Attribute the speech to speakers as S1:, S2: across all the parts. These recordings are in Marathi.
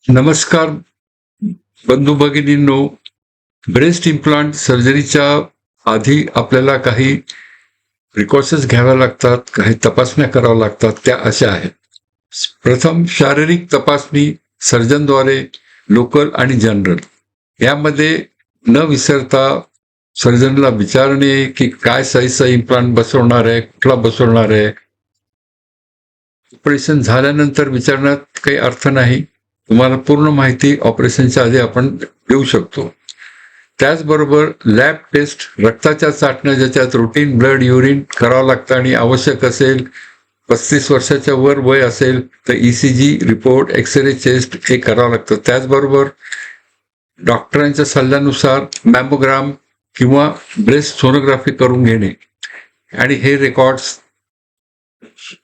S1: नमस्कार बंधू भगिनींनो. ब्रेस्ट इम्प्लांट सर्जरीच्या आधी आपल्याला काही प्रिकॉशन्स घ्याव्या लागतात, काही तपासण्या कराव्या लागतात. त्या अशा आहेत. प्रथम शारीरिक तपासणी सर्जनद्वारे, लोकल आणि जनरल. यामध्ये न विसरता सर्जनला विचारणे की काय साईजचा इम्प्लांट बसवणार आहे, कुठला बसवणार आहे. ऑपरेशन झाल्यानंतर विचारण्यात काही अर्थ नाही. तुम्हाला पूर्ण माहिती ऑपरेशनच्या आधी आपण देऊ शकतो. त्याचबरोबर लॅब टेस्ट, रक्ताच्या चाचण्या ज्याच्यात रुटीन ब्लड युरिन करावं लागतं आणि आवश्यक असेल 35 वर्षाच्या वर वय असेल तर ECG रिपोर्ट, एक्सरे चेस्ट हे करावं लागतं. त्याचबरोबर डॉक्टरांच्या सल्ल्यानुसार मॅमोग्राम किंवा ब्रेस्ट सोनोग्राफी करून घेणे आणि हे रेकॉर्ड्स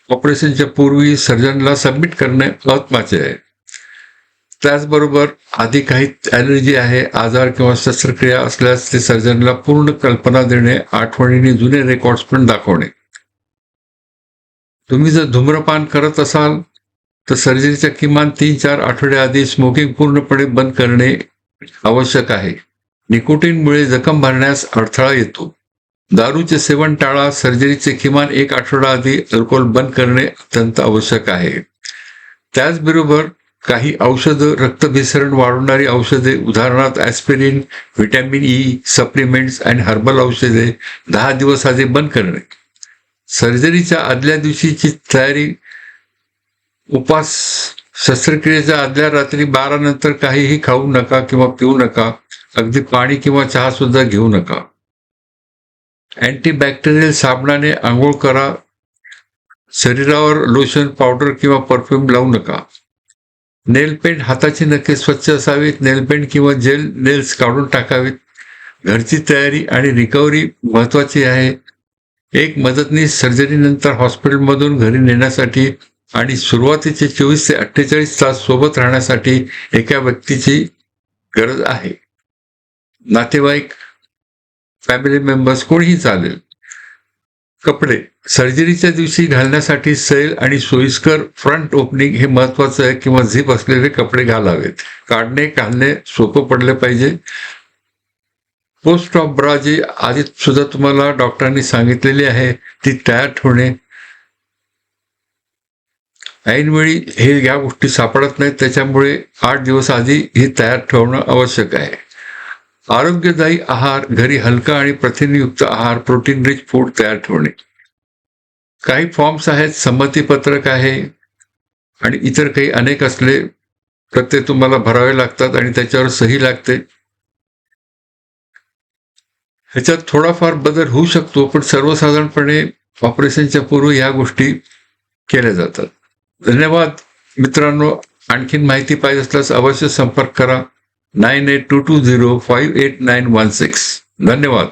S1: ऑपरेशनच्या पूर्वी सर्जनला सबमिट करणे महत्त्वाचे आहे. त्याचबरोबर आधी काही ॲलर्जी आहे, आजार किंवा शस्त्रक्रिया असल्यास ते सर्जनला पूर्ण कल्पना देणे, आठवणीने जुने रेकॉर्ड्स पण दाखवणे. तुम्ही जर धूम्रपान करत असाल तर सर्जरीच्या किमान 3-4 आठवडे आधी स्मोकिंग पूर्णपणे बंद करणे आवश्यक आहे. निकोटीनमुळे जखम भरण्यास अडथळा येतो. दारूचे सेवन टाळा. सर्जरीचे किमान 1 आठवडा आधी अल्कोहोल बंद करणे अत्यंत आवश्यक आहे. त्याचबरोबर काही औषधं, रक्तभिसरण वाढवणारी औषधे, उदाहरणार्थ ॲस्पिरिन, व्हिटॅमिन ई सप्लिमेंट्स आणि हर्बल औषधे 10 दिवस आधी बंद करणे. सर्जरीच्या आदल्या दिवशीची तयारी, उपास. शस्त्रक्रियेच्या आदल्या रात्री 12 नंतर काहीही खाऊ नका किंवा पिऊ नका. अगदी पाणी किंवा चहा सुद्धा घेऊ नका. अँटीबॅक्टेरियल साबणाने आंघोळ करा. शरीरावर लोशन, पावडर किंवा परफ्यूम लावू नका. नेल पेंट, हाताची नखे स्वच्छ असावीत. नेल पेंट किंवा जेल नेल्स काढून टाकावीत. घरची तयारी आणि रिकव्हरी महत्त्वाची आहे. एक मदतनीस सर्जरीनंतर हॉस्पिटलमधून घरी नेण्यासाठी आणि सुरुवातीचे 24 ते 48 तास सोबत राहण्यासाठी एका व्यक्तीची गरज आहे. नातेवाईक, फॅमिली मेंबर्स कोणीही चालेल. कपडे सर्जरीच्या दिवशी घालण्यासाठी सैल आणि सोयीस्कर फ्रंट ओपनिंग हे महत्वाचं आहे किंवा झिप असलेले कपडे घालावेत. काढणे घालणे सोपं पडले पाहिजे. पोस्ट ऑफ ब्रा जी आधी सुद्धा तुम्हाला डॉक्टरांनी सांगितलेली आहे ती तयार ठेवणे. ऐनवेळी हे या गोष्टी सापडत नाहीत, त्याच्यामुळे 8 दिवस आधी ही तयार ठेवणं आवश्यक आहे. आरोग्यदायी आहार, घरी हलका आणि प्रथिनयुक्त आहार, प्रोटीन रिच फूड तयार ठेवणे. काही फॉर्म्स आहेत, संमतीपत्रक आहे आणि इतर काही अनेक असले तर ते तुम्हाला भरावे लागतात आणि त्याच्यावर सही लागते. ह्याच्यात थोडाफार बदल होऊ शकतो, पण सर्वसाधारणपणे ऑपरेशनच्या पूर्वी ह्या गोष्टी केल्या जातात. धन्यवाद मित्रांनो. आणखीन माहिती पाहिजे असल्यास अवश्य संपर्क करा. 9822058916. धन्यवाद.